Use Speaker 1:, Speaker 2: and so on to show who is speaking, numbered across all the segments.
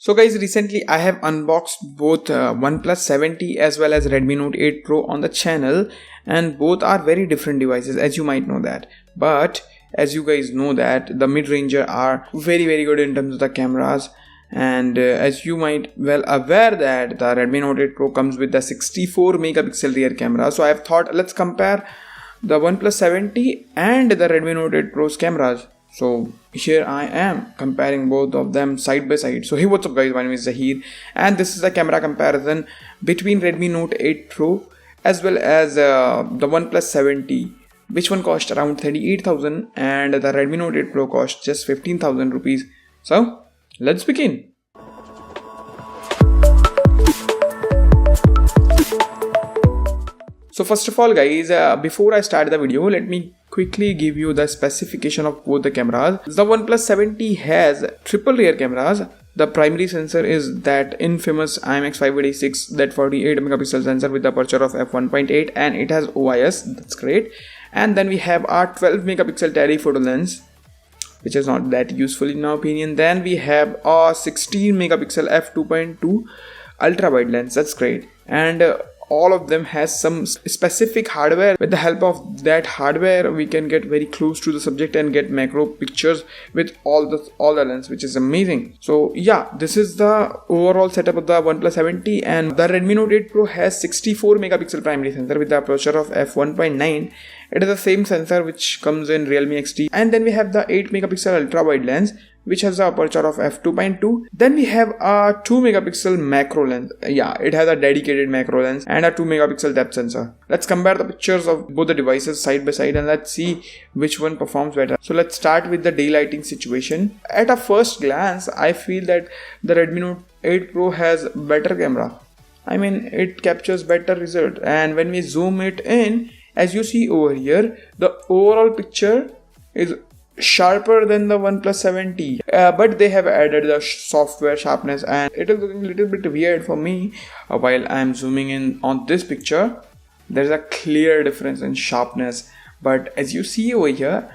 Speaker 1: So guys, recently I have unboxed both OnePlus 70 as well as Redmi Note 8 Pro on the channel, and both are very different devices, as you might know that. But as you guys know that the mid-ranger are very good in terms of the cameras, and as you might well aware that the Redmi Note 8 Pro comes with the 64 megapixel rear camera. So I have thought, let's compare the OnePlus 70 and the Redmi Note 8 Pro's cameras. So here I am comparing both of them side by side. So hey, what's up guys, my name is Zahir and this is a camera comparison between Redmi Note 8 Pro as well as the OnePlus 70. Which one cost around 38,000 and the Redmi Note 8 Pro cost just 15,000 rupees. So let's begin. So first of all guys, before I start the video, let me quickly give you the specification of both the cameras. The OnePlus 70 has triple rear cameras. The primary sensor is that infamous IMX586, that 48 megapixel sensor with the aperture of f1.8, and it has OIS, that's great. And then we have our 12 megapixel telephoto lens, which is not that useful in my opinion. Then we have a 16 megapixel f2.2 ultra wide lens, that's great. And all of them has some specific hardware. With the help of that hardware, we can get very close to the subject and get macro pictures with all the lens, which is amazing. So yeah, this is the overall setup of the OnePlus 70, and the Redmi Note 8 Pro has 64 megapixel primary sensor with the aperture of f1.9. It is the same sensor which comes in Realme XT. And then we have the 8 megapixel ultra wide lens, which has the aperture of f2.2. Then we have a 2 megapixel macro lens. Yeah, it has a dedicated macro lens and a 2 megapixel depth sensor. Let's compare the pictures of both the devices side by side and let's see which one performs better. So let's start with the daylighting situation. At a first glance, I feel that the Redmi Note 8 Pro has better camera. I mean, it captures better result, and when we zoom it in, as you see over here, the overall picture is sharper than the OnePlus 70, but they have added the software sharpness, and it is looking a little bit weird for me. While I am zooming in on this picture, there is a clear difference in sharpness, but as you see over here,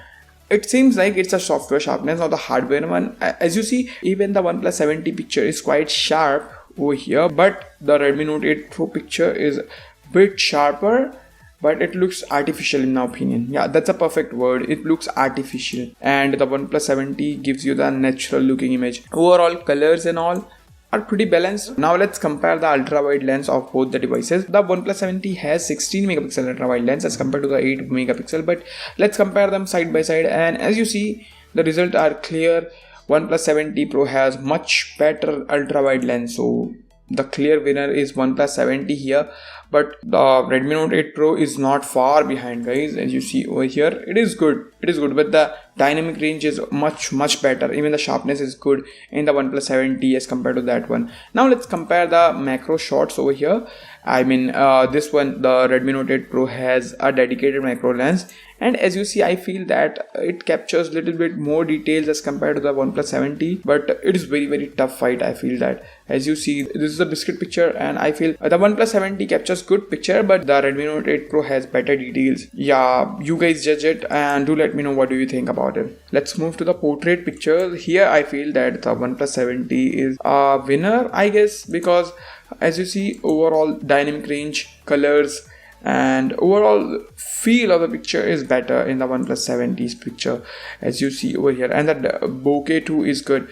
Speaker 1: it seems like it's a software sharpness or the hardware one. As you see, even the OnePlus 70 picture is quite sharp over here, but the Redmi Note 8 Pro picture is a bit sharper, but it looks artificial in my opinion. Yeah, that's a perfect word. It looks artificial, and the OnePlus 70 gives you the natural looking image. Overall colors and all are pretty balanced. Now let's compare the ultra wide lens of both the devices. The OnePlus 70 has 16 megapixel ultra wide lens as compared to the 8 megapixel, but let's compare them side by side, and as you see, the results are clear. OnePlus 70 Pro has much better ultra wide lens, so the clear winner is OnePlus 70 here. But the Redmi Note 8 Pro is not far behind guys. As you see over here, it is good, but the dynamic range is much better. Even the sharpness is good in the OnePlus 70 as compared to that one. Now let's compare the macro shots over here. I mean, this one, the Redmi Note 8 Pro has a dedicated macro lens, and as you see, I feel that it captures little bit more details as compared to the OnePlus 70, but it is very tough fight. I feel that, as you see, this is a biscuit picture, and I feel the OnePlus 70 captures good picture, but the Redmi Note 8 Pro has better details. Yeah, you guys judge it and do let me know what do you think about it. Let's move to the portrait picture. Here I feel that the OnePlus 70 is a winner, I guess, because as you see, overall dynamic range, colors, and overall feel of the picture is better in the OnePlus 70's picture, as you see over here. And the bokeh too is good.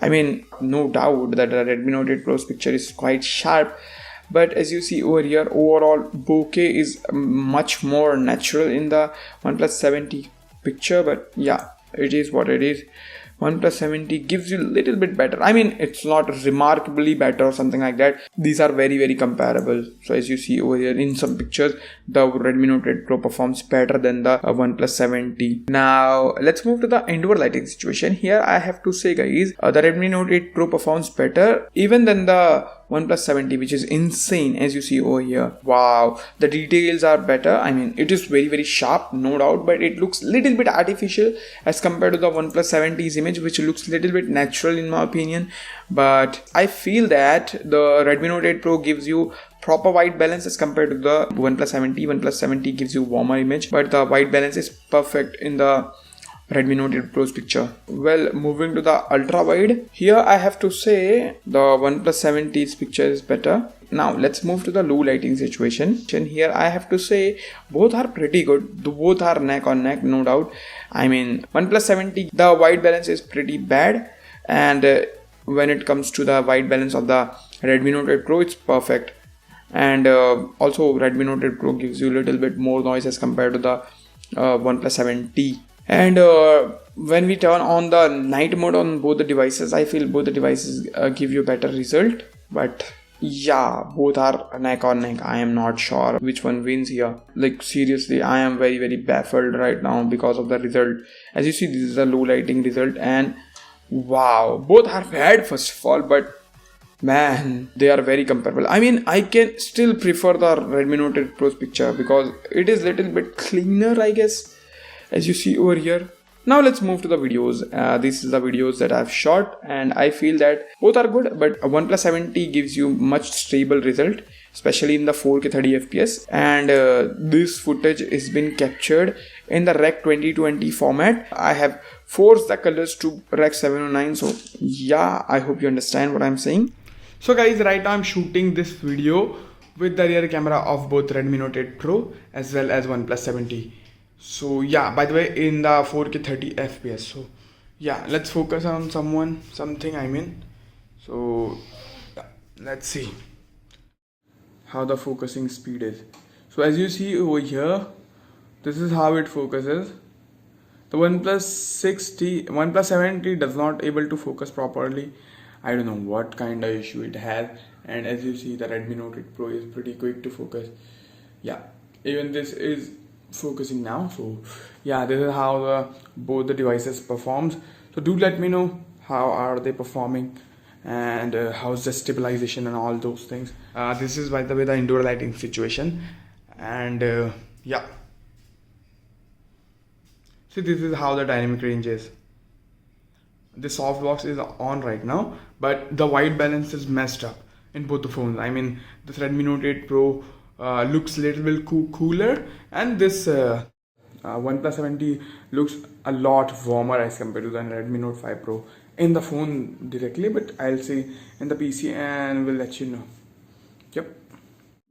Speaker 1: I mean, no doubt that the Redmi Note 8 Pro's picture is quite sharp, but as you see over here, overall bokeh is much more natural in the OnePlus 70 picture. But yeah, it is what it is. OnePlus 70 gives you a little bit better. I mean, it's not remarkably better or something like that. These are very comparable. So as you see over here in some pictures, the Redmi Note 8 Pro performs better than the OnePlus 70. Now let's move to the indoor lighting situation. Here I have to say guys, the Redmi Note 8 Pro performs better even than the OnePlus 70, which is insane. As you see over here, wow, the details are better. I mean, it is very sharp, no doubt, but it looks little bit artificial as compared to the OnePlus 70's image, which looks little bit natural in my opinion. But I feel that the Redmi Note 8 Pro gives you proper white balance as compared to the OnePlus 70. OnePlus 70 gives you warmer image, but the white balance is perfect in the Redmi Note 8 Pro's picture. Well, moving to the ultra wide, here I have to say the OnePlus 70's picture is better. Now let's move to the low lighting situation. Here I have to say both are pretty good. Both are neck on neck, no doubt. I mean, OnePlus 70, the white balance is pretty bad, and when it comes to the white balance of the Redmi Note 8 Pro, it's perfect. And also Redmi Note 8 Pro gives you a little bit more noise as compared to the OnePlus 7T. And when we turn on the night mode on both the devices, I feel both the devices give you better result. But yeah, both are neck on neck. I am not sure which one wins here. Like seriously, I am very baffled right now because of the result. As you see, this is a low lighting result, and wow, both are bad first of all, but man, they are very comparable. I mean, I can still prefer the Redmi Note 8 Pro's picture because it is little bit cleaner, I guess, as you see over here. Now let's move to the videos. This is the videos that I've shot, and I feel that both are good, but OnePlus 70 gives you much stable result, especially in the 4K 30 FPS, and this footage has been captured in the Rec 2020 format. I have forced the colors to Rec 709, so yeah, I hope you understand what I'm saying. So guys, right now I'm shooting this video with the rear camera of both Redmi Note 8 Pro as well as OnePlus 70. So yeah, by the way, in the 4K 30 FPS. So yeah, let's focus on something I mean. So yeah, let's see how the focusing speed is. So as you see over here, this is how it focuses. The OnePlus 7T does not able to focus properly. I don't know what kind of issue it has, and as you see, the Redmi Note 8 Pro is pretty quick to focus. Yeah, even this is focusing now. So yeah, this is how both the devices performs. So do let me know how are they performing, and how's the stabilization and all those things. This is, by the way, the indoor lighting situation, and yeah, see, this is how the dynamic range is. The softbox is on right now, but the white balance is messed up in both the phones. I mean, this Redmi Note 8 Pro looks a little bit cooler, and this OnePlus 70 looks a lot warmer as compared to the Redmi Note 5 Pro in the phone directly, but I'll see in the PC and we'll let you know. Yep.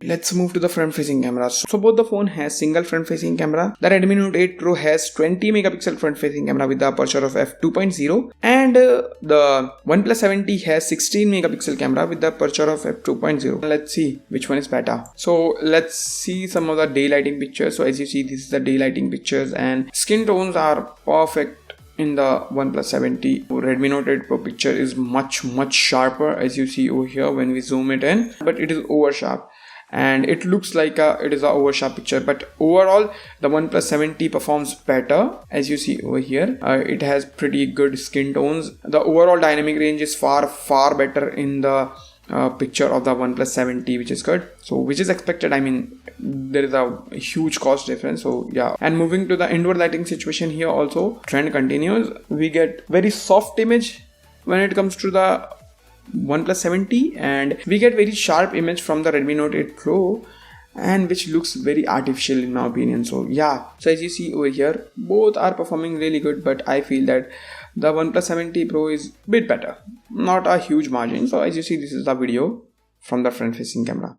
Speaker 1: Let's move to the front facing cameras. So both the phone has single front facing camera. The Redmi Note 8 Pro has 20 megapixel front facing camera with the aperture of f2.0, and the OnePlus 70 has 16 megapixel camera with the aperture of f2.0. Let's see which one is better. So let's see some of the daylighting pictures. So as you see, this is the daylighting pictures, and skin tones are perfect in the OnePlus 70. Redmi Note 8 Pro picture is much sharper, as you see over here when we zoom it in, but it is over sharp, and it looks like it is a oversharp picture. But overall, the OnePlus 70 performs better, as you see over here. It has pretty good skin tones. The overall dynamic range is far better in the picture of the OnePlus 70, which is good. So which is expected. I mean, there is a huge cost difference. So yeah. And moving to the indoor lighting situation, here also trend continues. We get very soft image when it comes to the OnePlus 70, and we get very sharp image from the Redmi Note 8 Pro, and which looks very artificial in my opinion. So yeah, so as you see over here, both are performing really good, but I feel that the OnePlus 70 Pro is a bit better, not a huge margin. So as you see, this is the video from the front facing camera.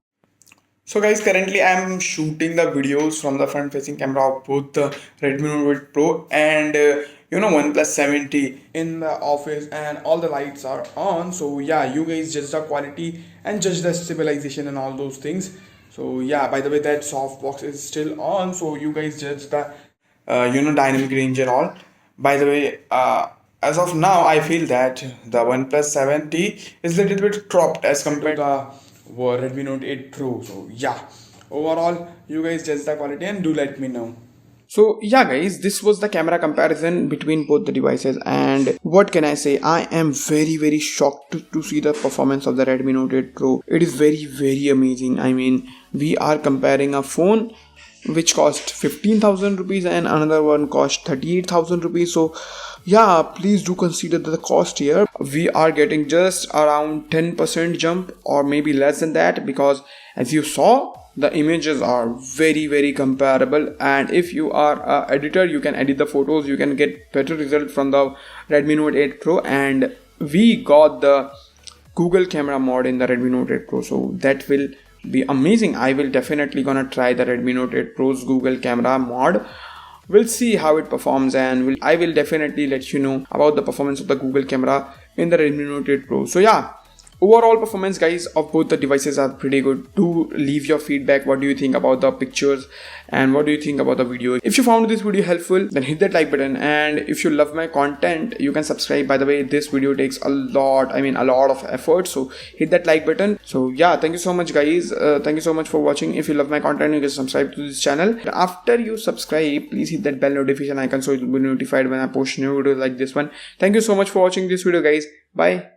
Speaker 1: So guys, currently I am shooting the videos from the front facing camera of both the Redmi Note 8 Pro and OnePlus 70 in the office, and all the lights are on. So yeah, you guys judge the quality and judge the stabilization and all those things. So yeah, by the way, that softbox is still on, so you guys judge the dynamic range and all. By the way, as of now, I feel that the OnePlus 70 is a little bit cropped as compared to the Redmi Note 8 Pro. So yeah, overall, you guys judge the quality and do let me know. So yeah guys, this was the camera comparison between both the devices, and what can I say, I am very shocked to see the performance of the Redmi Note 8 Pro. It is very amazing. I mean, we are comparing a phone which cost 15,000 rupees and another one cost 38,000 rupees. So yeah, please do consider the cost here. We are getting just around 10% jump or maybe less than that, because as you saw, the images are very comparable, and if you are a editor, you can edit the photos, you can get better result from the Redmi Note 8 Pro. And we got the Google camera mod in the Redmi Note 8 Pro, so that will be amazing. I will definitely gonna try the Redmi Note 8 Pro's Google camera mod. We'll see how it performs, and I will definitely let you know about the performance of the Google camera in the Redmi Note 8 Pro. So yeah, overall performance guys of both the devices are pretty good. Do leave your feedback. What do you think about the pictures, and what do you think about the video? If you found this video helpful, then hit that like button, and if you love my content, you can subscribe. By the way, this video takes a lot of effort, so hit that like button. So yeah, thank you so much guys. Thank you so much for watching. If you love my content, you can subscribe to this channel. After you subscribe, please hit that bell notification icon so you'll be notified when I post new videos like this one. Thank you so much for watching this video guys. Bye.